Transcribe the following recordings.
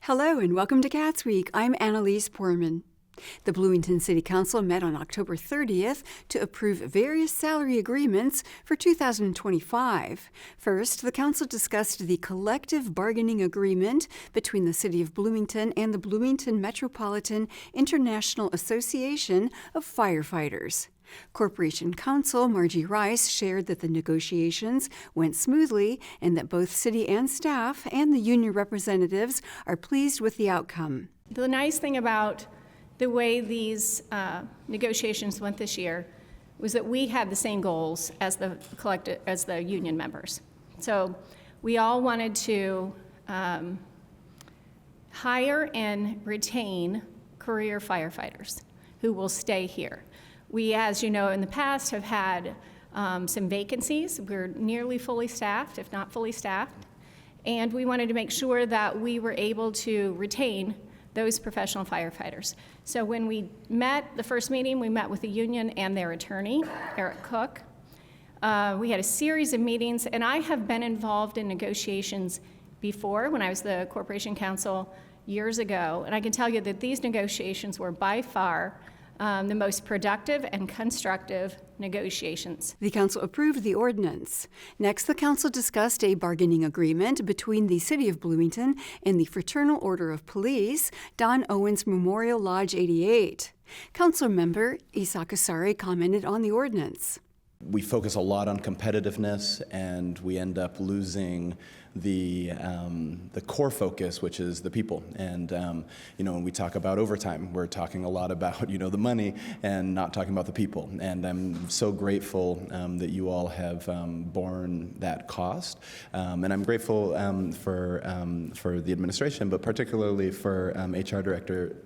Hello and welcome to CATSweek. I'm Annalise Porman. The Bloomington City Council met on October 30th to approve various salary agreements for 2025. First, the council discussed the collective bargaining agreement between the City of Bloomington and the Bloomington Metropolitan International Association of Firefighters. Corporation Counsel Margie Rice shared that the negotiations went smoothly and that both city and staff and the union representatives are pleased with the outcome. The nice thing about the way these negotiations went this year was that we had the same goals as the union members. So we all wanted to hire and retain career firefighters who will stay here. We, as you know, in the past have had some vacancies. We're nearly fully staffed, if not fully staffed. And we wanted to make sure that we were able to retain those professional firefighters. So when we met, the first meeting, we met with the union and their attorney, Eric Cook. We had a series of meetings, and I have been involved in negotiations before when I was the Corporation Counsel years ago, and I can tell you that these negotiations were by far the most productive and constructive negotiations. The council approved the ordinance. Next, the council discussed a bargaining agreement between the City of Bloomington and the Fraternal Order of Police, Don Owens Memorial Lodge 88. Council member Isa Kasari commented on the ordinance. We focus a lot on competitiveness, and we end up losing the core focus, which is the people. And when we talk about overtime, we're talking a lot about the money and not talking about the people. And I'm so grateful that you all have borne that cost. And I'm grateful for the administration, but particularly for HR Director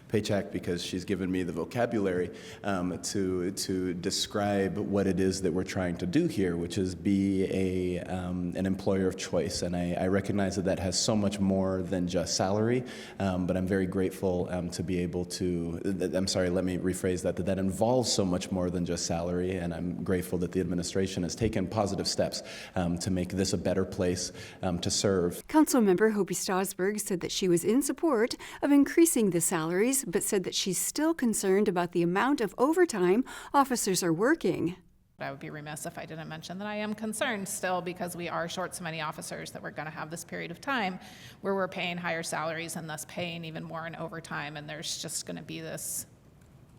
Paycheck, because she's given me the vocabulary to describe what it is that we're trying to do here, which is be an employer of choice. And I recognize that has so much more than just salary, but I'm very grateful to be able to, let me rephrase that involves so much more than just salary, and I'm grateful that the administration has taken positive steps to make this a better place to serve. Councilmember Hopi Strasburg said that she was in support of increasing the salaries, but said that she's still concerned about the amount of overtime officers are working. I would be remiss if I didn't mention that I am concerned still, because we are short so many officers, that we're going to have this period of time where we're paying higher salaries and thus paying even more in overtime, and there's just going to be this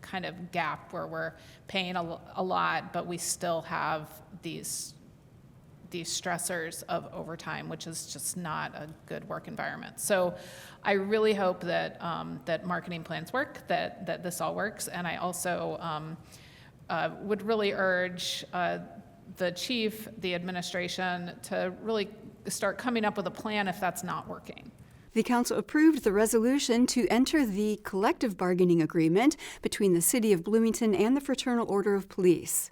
kind of gap where we're paying a lot, but we still have these stressors of overtime, which is just not a good work environment. So I really hope that that marketing plans work, that this all works, and I also would really urge the chief, the administration, to really start coming up with a plan if that's not working. The council approved the resolution to enter the collective bargaining agreement between the City of Bloomington and the Fraternal Order of Police.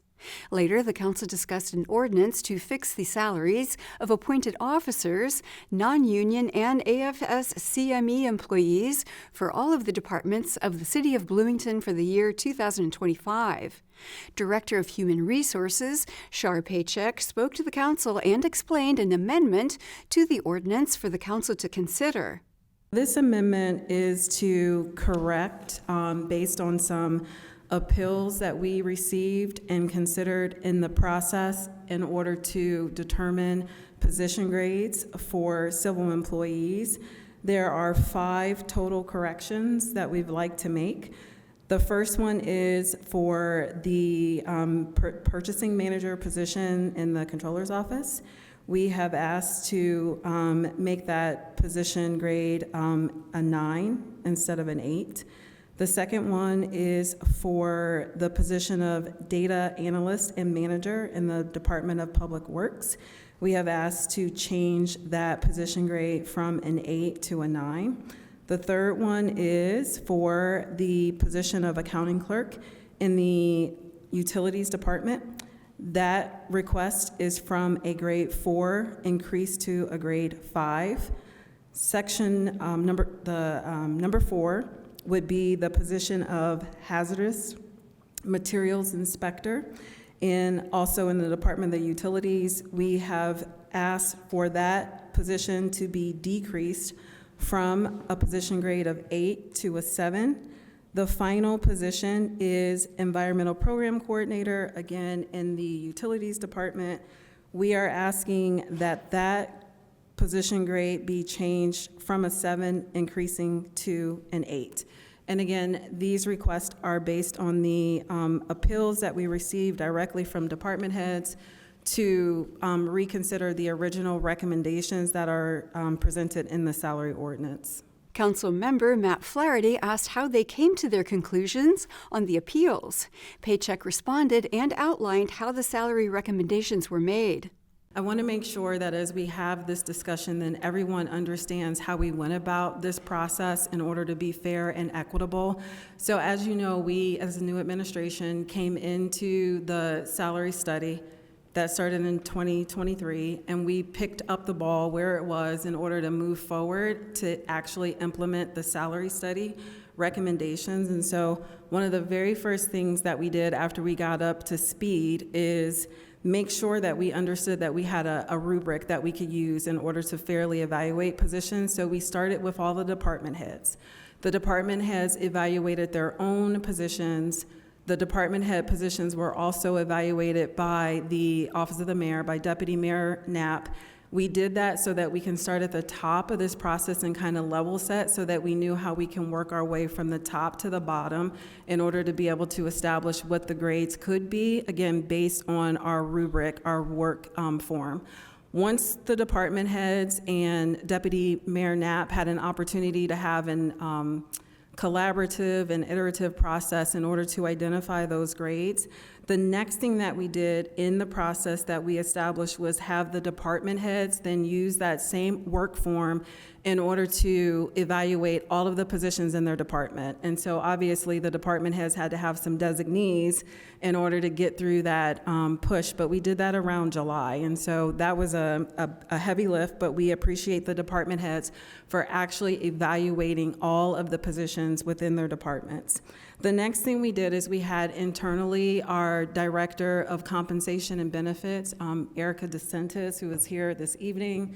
Later, the council discussed an ordinance to fix the salaries of appointed officers, non-union, and AFS-CME employees for all of the departments of the City of Bloomington for the year 2025. Director of Human Resources, Shar Paycheck, spoke to the council and explained an amendment to the ordinance for the council to consider. This amendment is to correct, based on some appeals that we received and considered in the process in order to determine position grades for civil employees. There are 5 total corrections that we'd like to make. The first one is for the purchasing manager position in the controller's office. We have asked to make that position grade a 9 instead of an 8. The second one is for the position of data analyst and manager in the Department of Public Works. We have asked to change that position grade from an 8 to a 9. The third one is for the position of accounting clerk in the Utilities Department. That request is from a grade 4 increased to a grade 5. Section number 4 would be the position of hazardous materials inspector. And also in the Department of Utilities, we have asked for that position to be decreased from a position grade of 8 to a 7. The final position is Environmental Program Coordinator, again, in the Utilities Department. We are asking that that position grade be changed from a 7, increasing to an 8. And again, these requests are based on the appeals that we received directly from department heads to reconsider the original recommendations that are presented in the salary ordinance. Council member Matt Flaherty asked how they came to their conclusions on the appeals. Paycheck responded and outlined how the salary recommendations were made. I want to make sure that as we have this discussion, then everyone understands how we went about this process in order to be fair and equitable. So as you know, we as the new administration came into the salary study that started in 2023, and we picked up the ball where it was in order to move forward to actually implement the salary study recommendations. And so one of the very first things that we did after we got up to speed is make sure that we understood that we had a rubric that we could use in order to fairly evaluate positions. So we started with all the department heads. The department heads evaluated their own positions. The department head positions were also evaluated by the Office of the Mayor, by Deputy Mayor Knapp. We did that so that we can start at the top of this process and kind of level set so that we knew how we can work our way from the top to the bottom in order to be able to establish what the grades could be, again, based on our rubric, our work form. Once the department heads and Deputy Mayor Knapp had an opportunity to have an collaborative and iterative process in order to identify those grades, the next thing that we did in the process that we established was have the department heads then use that same work form in order to evaluate all of the positions in their department. And so obviously the department heads had to have some designees in order to get through that push, but we did that around July. And so that was a heavy lift, but we appreciate the department heads for actually evaluating all of the positions within their departments. The next thing we did is we had internally our Director of Compensation and Benefits, Erica DeSantis, who is here this evening,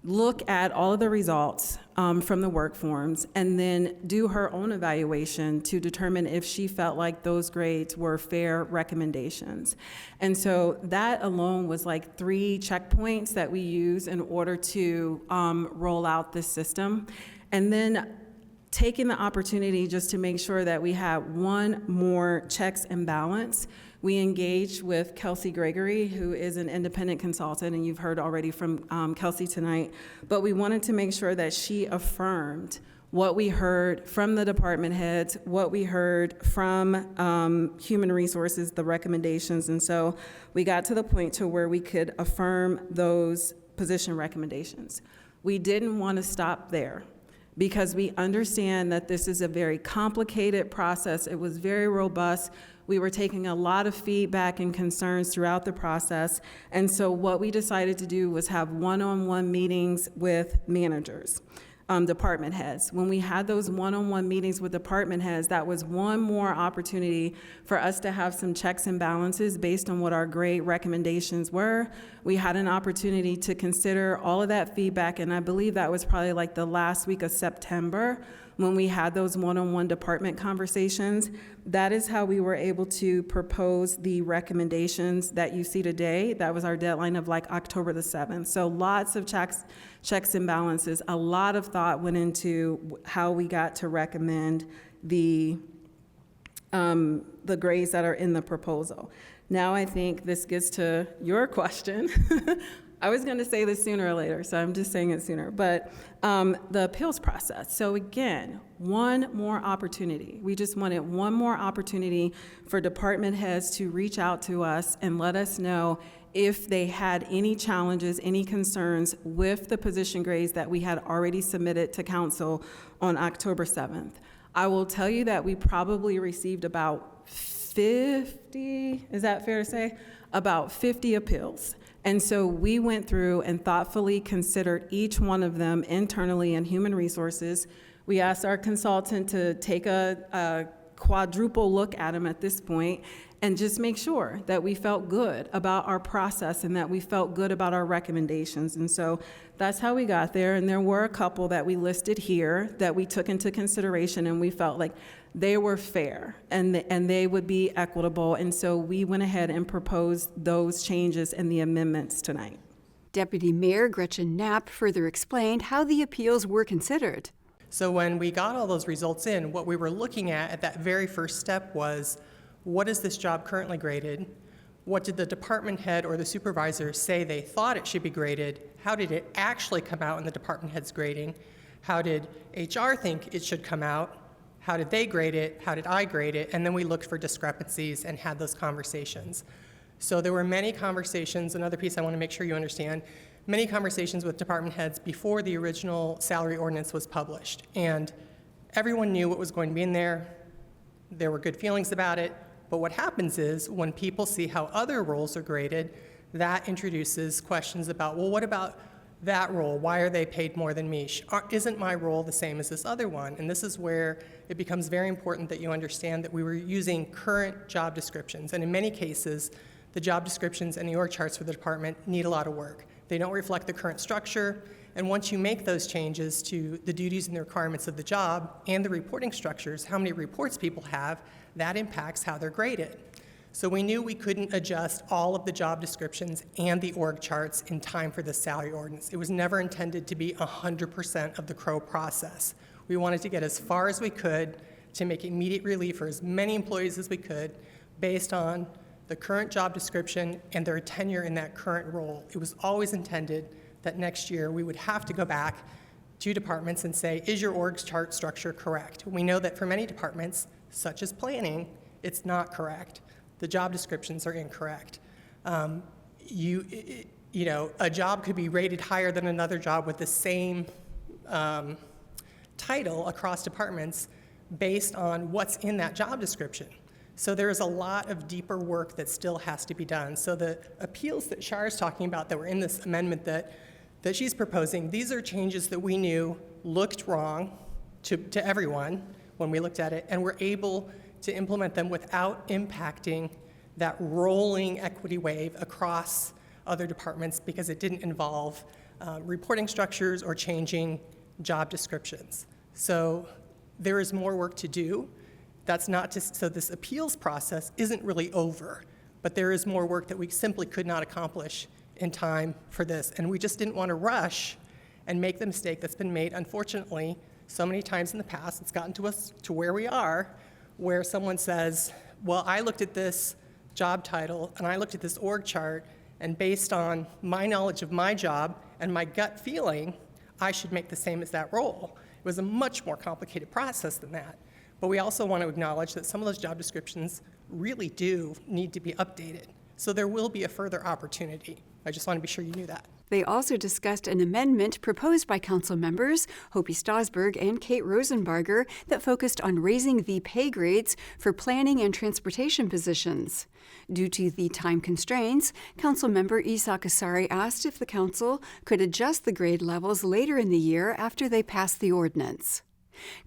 look at all of the results from the work forms and then do her own evaluation to determine if she felt like those grades were fair recommendations. And so that alone was like 3 checkpoints that we use in order to roll out this system. And then taking the opportunity just to make sure that we have one more checks and balance, we engaged with Kelsey Gregory, who is an independent consultant, and you've heard already from Kelsey tonight, but we wanted to make sure that she affirmed what we heard from the department heads, what we heard from Human Resources, the recommendations, and so we got to the point to where we could affirm those position recommendations. We didn't want to stop there, because we understand that this is a very complicated process. It was very robust. We were taking a lot of feedback and concerns throughout the process. And so what we decided to do was have one-on-one meetings with managers, department heads. When we had those one-on-one meetings with department heads, that was one more opportunity for us to have some checks and balances based on what our grade recommendations were. We had an opportunity to consider all of that feedback, and I believe that was probably like the last week of September when we had those one-on-one department conversations. That is how we were able to propose the recommendations that you see today. That was our deadline of like October the 7th. So lots of checks and balances. A lot of thought went into how we got to recommend the grades that are in the proposal. Now I think this gets to your question. I was going to say this sooner or later, so I'm just saying it sooner. But the appeals process. So again, one more opportunity. We just wanted one more opportunity for department heads to reach out to us and let us know if they had any challenges, any concerns with the position grades that we had already submitted to council on October 7th. I will tell you that we probably received about 50, is that fair to say? About 50 appeals. And so we went through and thoughtfully considered each one of them internally in Human Resources. We asked our consultant to take a quadruple look at them at this point and just make sure that we felt good about our process and that we felt good about our recommendations. And so that's how we got there. And there were a couple that we listed here that we took into consideration, and we felt like they were fair and they would be equitable. And so we went ahead and proposed those changes and the amendments tonight. Deputy Mayor Gretchen Knapp further explained how the appeals were considered. So when we got all those results in, what we were looking at that very first step was, what is this job currently graded? What did the department head or the supervisor say they thought it should be graded? How did it actually come out in the department head's grading? How did HR think it should come out? How did they grade it? How did I grade it? And then we looked for discrepancies and had those conversations. So there were many conversations. Another piece I want to make sure you understand, many conversations with department heads before the original salary ordinance was published. And everyone knew what was going to be in there. There were good feelings about it. But what happens is when people see how other roles are graded, that introduces questions about, well, what about that role? Why are they paid more than me? Isn't my role the same as this other one? And this is where it becomes very important that you understand that we were using current job descriptions. And in many cases, the job descriptions and the org charts for the department need a lot of work. They don't reflect the current structure. And once you make those changes to the duties and the requirements of the job and the reporting structures, how many reports people have, that impacts how they're graded. So we knew we couldn't adjust all of the job descriptions and the org charts in time for the salary ordinance. It was never intended to be 100% of the CROW process. We wanted to get as far as we could to make immediate relief for as many employees as we could based on the current job description and their tenure in that current role. It was always intended that next year we would have to go back to departments and say, is your org chart structure correct? We know that for many departments, such as planning, it's not correct. The job descriptions are incorrect. You know, a job could be rated higher than another job with the same title across departments based on what's in that job description. So there is a lot of deeper work that still has to be done. So the appeals that Shar is talking about that were in this amendment that she's proposing, these are changes that we knew looked wrong to everyone when we looked at it, and we're able to implement them without impacting that rolling equity wave across other departments because it didn't involve reporting structures or changing job descriptions. So there is more work to do. That's not to, so this appeals process isn't really over, but there is more work that we simply could not accomplish in time for this. And we just didn't want to rush and make the mistake that's been made, unfortunately, so many times in the past. It's gotten to us to where we are, where someone says, well, I looked at this job title and I looked at this org chart, and based on my knowledge of my job and my gut feeling, I should make the same as that role. It was a much more complicated process than that. But we also want to acknowledge that some of those job descriptions really do need to be updated. So there will be a further opportunity. I just want to be sure you knew that. They also discussed an amendment proposed by council members Hopi Stosberg and Kate Rosenbarger that focused on raising the pay grades for planning and transportation positions. Due to the time constraints, Councilmember Isak Asari asked if the council could adjust the grade levels later in the year after they passed the ordinance.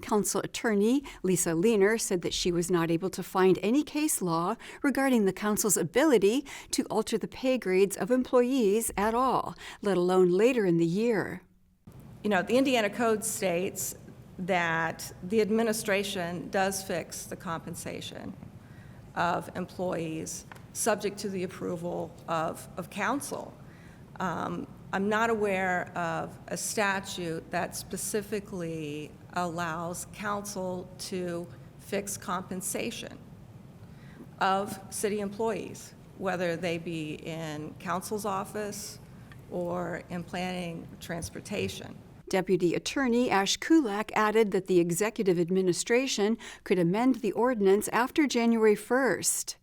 Council Attorney Lisa Leaner said that she was not able to find any case law regarding the council's ability to alter the pay grades of employees at all, let alone later in the year. You know, the Indiana Code states that the administration does fix the compensation of employees subject to the approval of council. I'm not aware of a statute that specifically allows council to fix compensation of city employees, whether they be in council's office or in planning transportation. Deputy Attorney Ash Kulak added that the executive administration could amend the ordinance after January 1st.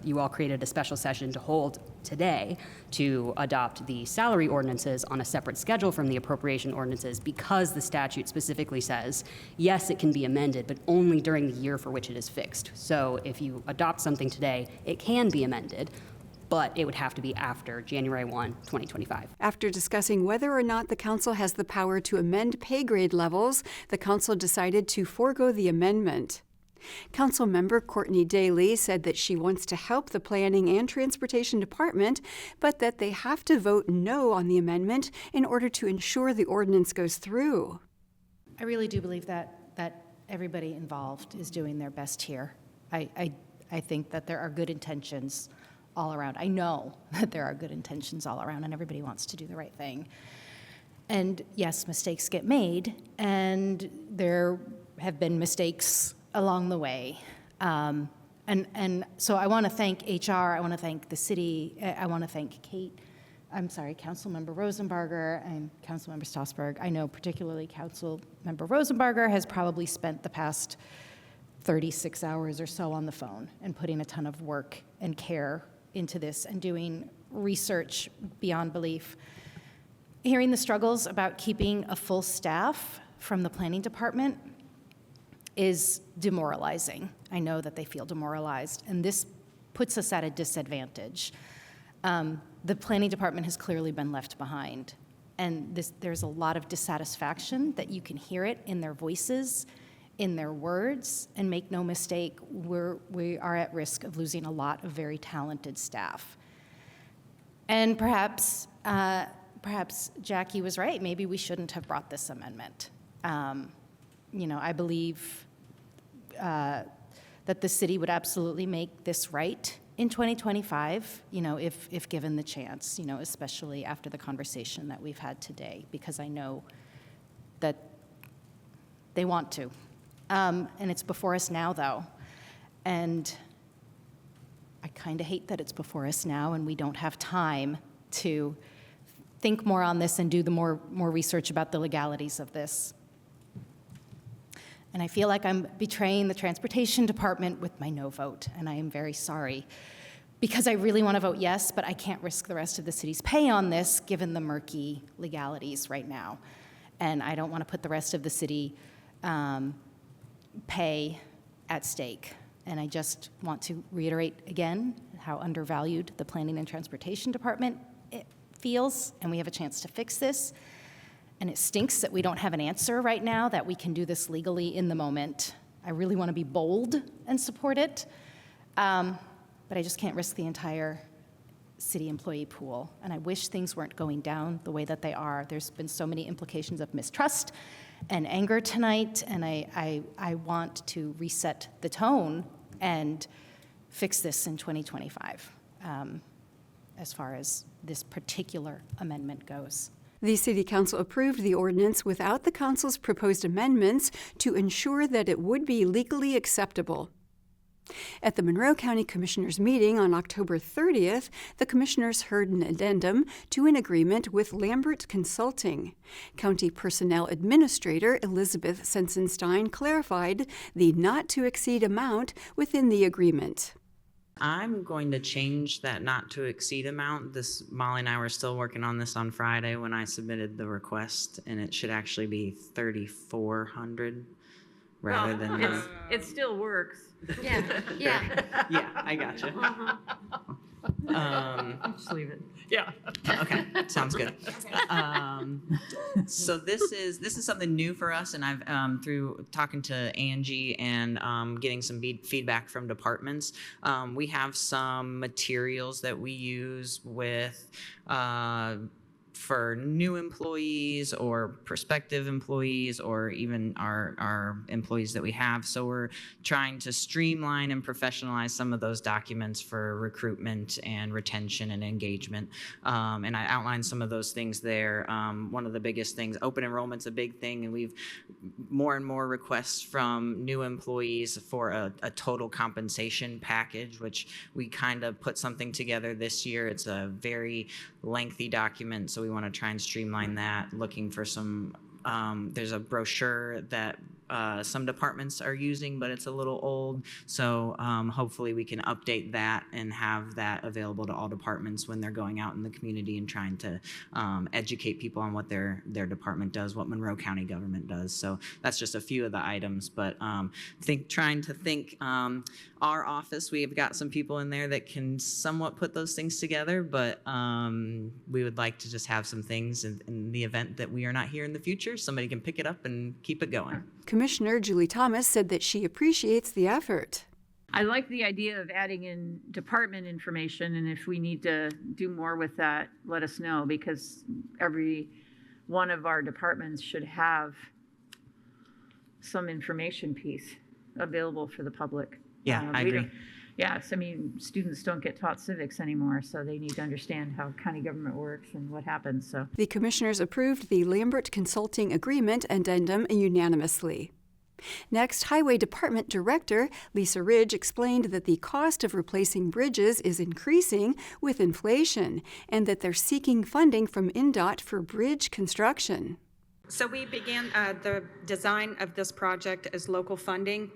You all created a special session to hold today to adopt the salary ordinances on a separate schedule from the appropriation ordinances because the statute specifically says, yes, it can be amended, but only during the year for which it is fixed. So if you adopt something today, it can be amended, but it would have to be after January 1, 2025. After discussing whether or not the council has the power to amend pay grade levels, the council decided to forego the amendment. Councilmember Courtney Daly said that she wants to help the Planning and Transportation Department, but that they have to vote no on the amendment in order to ensure the ordinance goes through. I really do believe that everybody involved is doing their best here. I think that there are good intentions all around. I know that there are good intentions all around, and everybody wants to do the right thing. And yes, mistakes get made, and there have been mistakes along the way. And so I want to thank HR, I want to thank the city, I want to thank Councilmember Rosenbarger and Councilmember Stossberg. I know particularly Councilmember Rosenbarger has probably spent the past 36 hours or so on the phone and putting a ton of work and care into this and doing research beyond belief. Hearing the struggles about keeping a full staff from the planning department is demoralizing. I know that they feel demoralized, and this puts us at a disadvantage. The planning department has clearly been left behind, and there's a lot of dissatisfaction that you can hear it in their voices, in their words, and make no mistake, we are at risk of losing a lot of very talented staff. And perhaps Jackie was right. Maybe we shouldn't have brought this amendment. I believe that the city would absolutely make this right in 2025, if given the chance, especially after the conversation that we've had today, because I know that they want to. And it's before us now, though. And I kind of hate that it's before us now and we don't have time to think more on this and do the more research about the legalities of this. And I feel like I'm betraying the transportation department with my no vote, and I am very sorry. Because I really want to vote yes, but I can't risk the rest of the city's pay on this given the murky legalities right now. And I don't want to put the rest of the city pay at stake. And I just want to reiterate again how undervalued the Planning and Transportation Department feels, and we have a chance to fix this. And it stinks that we don't have an answer right now, that we can do this legally in the moment. I really want to be bold and support it, but I just can't risk the entire city employee pool. And I wish things weren't going down the way that they are. There's been so many implications of mistrust and anger tonight, and I want to reset the tone and fix this in 2025 as far as this particular amendment goes. The City Council approved the ordinance without the Council's proposed amendments to ensure that it would be legally acceptable. At the Monroe County Commissioners' meeting on October 30th, the Commissioners heard an addendum to an agreement with Lambert Consulting. County Personnel Administrator Elizabeth Sensenstein clarified the not-to-exceed amount within the agreement. I'm going to change that not to exceed amount. Molly and I were still working on this on Friday when I submitted the request, and it should actually be $3,400 rather than. It still works. Yeah, I gotcha. Just leave it. Yeah. Okay, sounds good. So this is something new for us, and I've through talking to Angie and getting some feedback from departments. We have some materials that we use with for new employees or prospective employees or even our employees that we have. So we're trying to streamline and professionalize some of those documents for recruitment and retention and engagement. And I outlined some of those things there. One of the biggest things, open enrollment's a big thing, and we've more and more requests from new employees for a total compensation package, which we kind of put something together this year. It's a very lengthy document, so we want to try and streamline that, looking for some, there's a brochure that some departments are using, but it's a little old. So hopefully we can update that and have that available to all departments when they're going out in the community and trying to educate people on what their department does, what Monroe County government does. So that's just a few of the items, but trying to think our office, we have got some people in there that can somewhat put those things together, but we would like to just have some things in the event that we are not here in the future, somebody can pick it up and keep it going. Commissioner Julie Thomas said that she appreciates the effort. I like the idea of adding in department information, and if we need to do more with that, let us know, because every one of our departments should have some information piece available for the public. Yeah, I agree. Yes, I mean, students don't get taught civics anymore, so they need to understand how county government works and what happens, so. The commissioners approved the Lambert Consulting Agreement addendum unanimously. Next, Highway Department Director Lisa Ridge explained that the cost of replacing bridges is increasing with inflation and that they're seeking funding from INDOT for bridge construction. So we began the design of this project as local funding.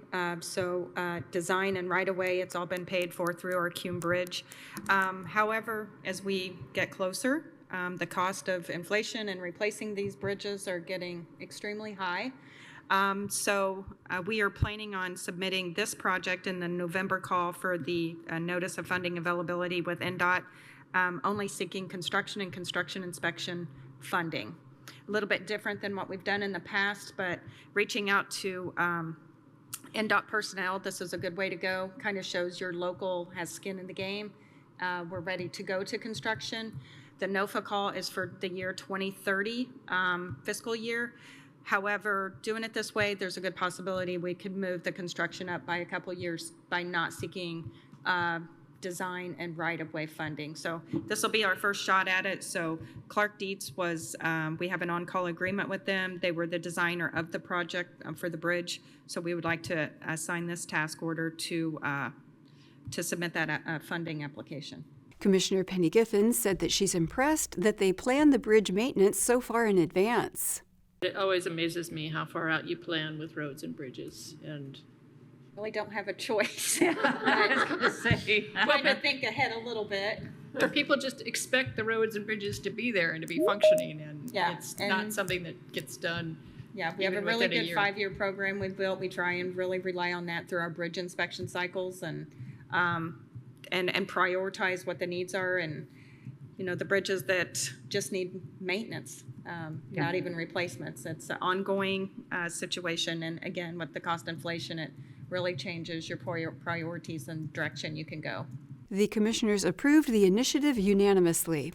Design and right-of-way, it's all been paid for through our Cume Bridge. However, as we get closer, the cost of inflation and replacing these bridges are getting extremely high. We are planning on submitting this project in the November call for the notice of funding availability with NDOT, only seeking construction and construction inspection funding. A little bit different than what we've done in the past, but reaching out to NDOT personnel, this is a good way to go. Kind of shows your local has skin in the game. We're ready to go to construction. The NOFA call is for the year 2030 fiscal year. However, doing it this way, there's a good possibility we could move the construction up by a couple years by not seeking design and right-of-way funding. So this will be our first shot at it. So Clark Dietz was, we have an on-call agreement with them. They were the designer of the project for the bridge. So we would like to assign this task order to submit that funding application. Commissioner Penny Giffen said that she's impressed that they planned the bridge maintenance so far in advance. It always amazes me how far out you plan with roads and bridges, and Really don't have a choice. I was going to say, Trying to think ahead a little bit. but people just expect the roads and bridges to be there and to be functioning, and it's not something that gets done. Yeah, we have a really within a good year. 5-year program we've built. We try and really rely on that through our bridge inspection cycles and prioritize what the needs are, and the bridges that just need maintenance. Not even replacements. It's an ongoing situation, and again, with the cost inflation, it really changes your priorities and direction you can go. The commissioners approved the initiative unanimously.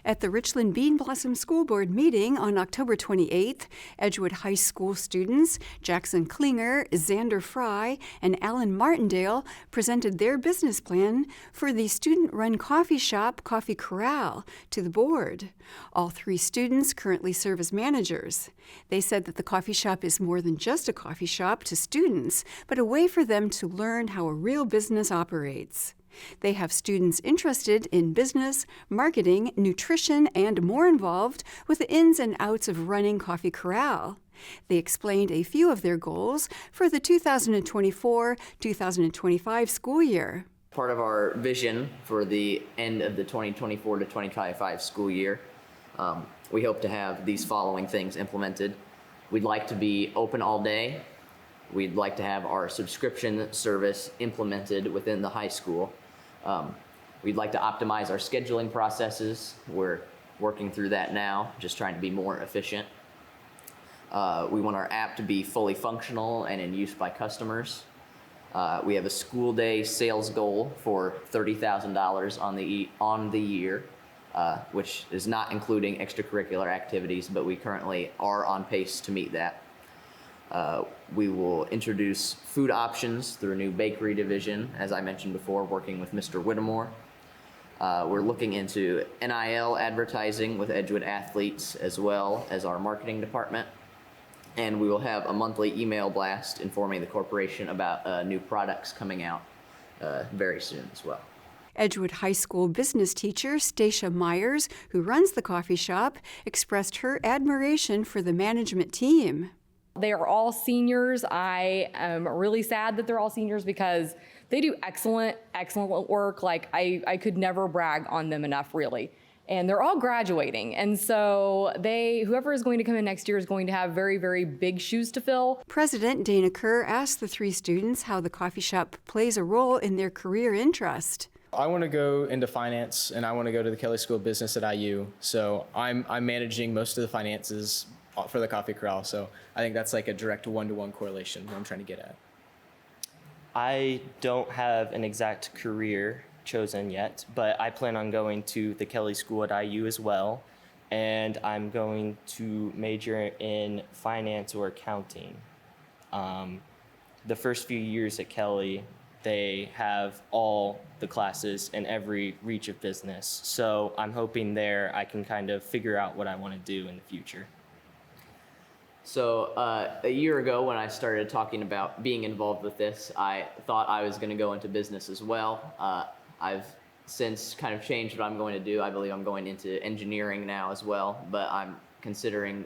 At the Richland Bean Blossom School Board meeting on October 28th, Edgewood High School students Jackson Klinger, Xander Fry, and Alan Martindale presented their business plan for the student-run coffee shop Coffee Corral to the board. All 3 students currently serve as managers. They said that the coffee shop is more than just a coffee shop to students, but a way for them to learn how a real business operates. They have students interested in business, marketing, nutrition, and more involved with the ins and outs of running Coffee Corral. They explained a few of their goals for the 2024-2025 school year. Part of our vision for the end of the 2024 to 2025 school year, we hope to have these following things implemented. We'd like to be open all day. We'd like to have our subscription service implemented within the high school. We'd like to optimize our scheduling processes. We're working through that now, just trying to be more efficient. We want our app to be fully functional and in use by customers. We have a school day sales goal for $30,000 on the year, which is not including extracurricular activities, but we currently are on pace to meet that. We will introduce food options through a new bakery division, as I mentioned before, working with Mr. Whittemore. We're looking into NIL advertising with Edgewood athletes as well as our marketing department. And we will have a monthly email blast informing the corporation about new products coming out very soon as well. Edgewood High School business teacher Stacia Myers, who runs the coffee shop, expressed her admiration for the management team. They are all seniors. I am really sad that they're all seniors because they do excellent work. Like I could never brag on them enough, really. And they're all graduating. And so whoever is going to come in next year is going to have very, very big shoes to fill. President Dana Kerr asked the 3 students how the coffee shop plays a role in their career interest. I want to go into finance, and I want to go to the Kelley School of Business at IU. So I'm managing most of the finances for the Coffee Corral. So I think that's like a direct one-to-one correlation what I'm trying to get at. I don't have an exact career chosen yet, but I plan on going to the Kelly School at IU as well, and I'm going to major in finance or accounting. The first few years at Kelly, they have all the classes in every reach of business, so I'm hoping there I can kind of figure out what I want to do in the future. So a year ago when I started talking about being involved with this, I thought I was going to go into business as well. I've since kind of changed what I'm going to do. I believe I'm going into engineering now as well, but I'm considering,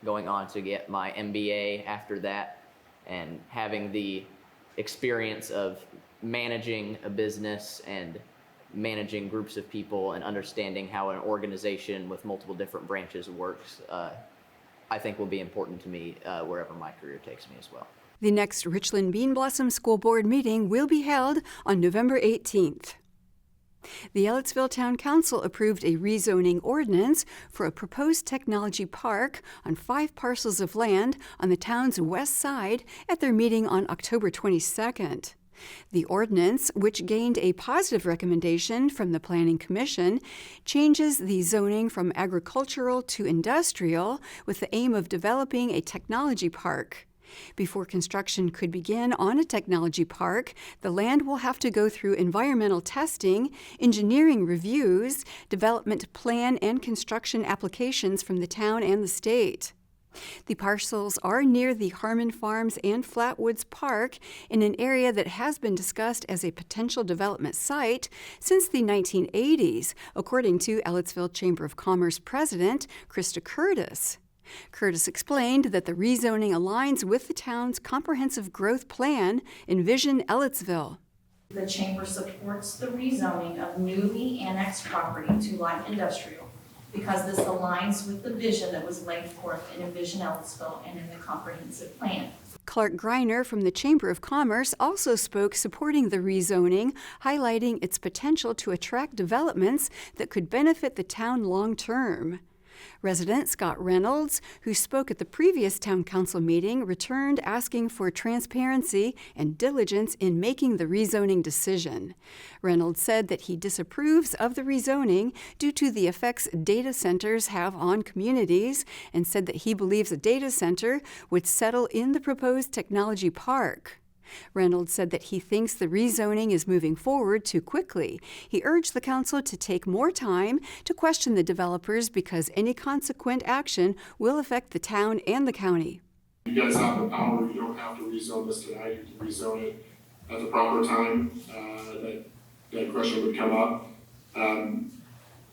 going on to get my MBA after that and having the experience of managing a business and managing groups of people and understanding how an organization with multiple different branches works, I think will be important to me wherever my career takes me as well. The next Richland Bean Blossom School Board meeting will be held on November 18th. The Ellettsville Town Council approved a rezoning ordinance for a proposed technology park on 5 parcels of land on the town's west side at their meeting on October 22nd. The ordinance, which gained a positive recommendation from the Planning Commission, changes the zoning from agricultural to industrial with the aim of developing a technology park. Before construction could begin on a technology park, the land will have to go through environmental testing, engineering reviews, development plan and construction applications from the town and the state. The parcels are near the Harmon Farms and Flatwoods Park in an area that has been discussed as a potential development site since the 1980s, according to Ellettsville Chamber of Commerce President Krista Curtis. Curtis explained that the rezoning aligns with the town's comprehensive growth plan, Envision Ellettsville. The Chamber supports the rezoning of newly annexed property to light industrial because this aligns with the vision that was laid forth in Envision Ellettsville and in the comprehensive plan. Clark Greiner from the Chamber of Commerce also spoke supporting the rezoning, highlighting its potential to attract developments that could benefit the town long term. Resident Scott Reynolds, who spoke at the previous town council meeting, returned asking for transparency and diligence in making the rezoning decision. Reynolds said that he disapproves of the rezoning due to the effects data centers have on communities and said that he believes a data center would settle in the proposed technology park. Reynolds said that he thinks the rezoning is moving forward too quickly. He urged the council to take more time to question the developers because any consequent action will affect the town and the county. You guys have the power. You don't have to rezone this tonight. You can rezone it at the proper time that question would come up.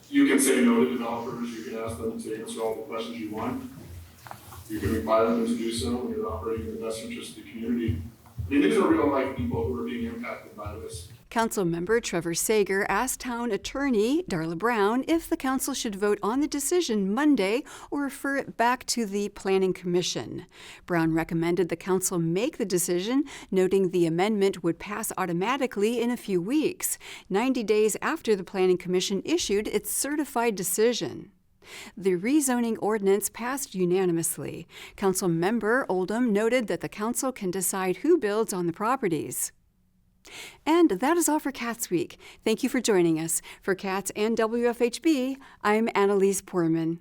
You can say no to developers. You can ask them to answer all the questions you want. You can require them to do so when you're operating in the best interest of the community. I mean, these are real-life people who are being impacted by this. Councilmember Trevor Sager asked Town Attorney Darla Brown if the council should vote on the decision Monday or refer it back to the Planning Commission. Brown recommended the council make the decision, noting the amendment would pass automatically in a few weeks, 90 days after the Planning Commission issued its certified decision. The rezoning ordinance passed unanimously. Councilmember Oldham noted that the council can decide who builds on the properties. And that is all for CATSweek. Thank you for joining us. For CATS and WFHB, I'm Annalise Poorman.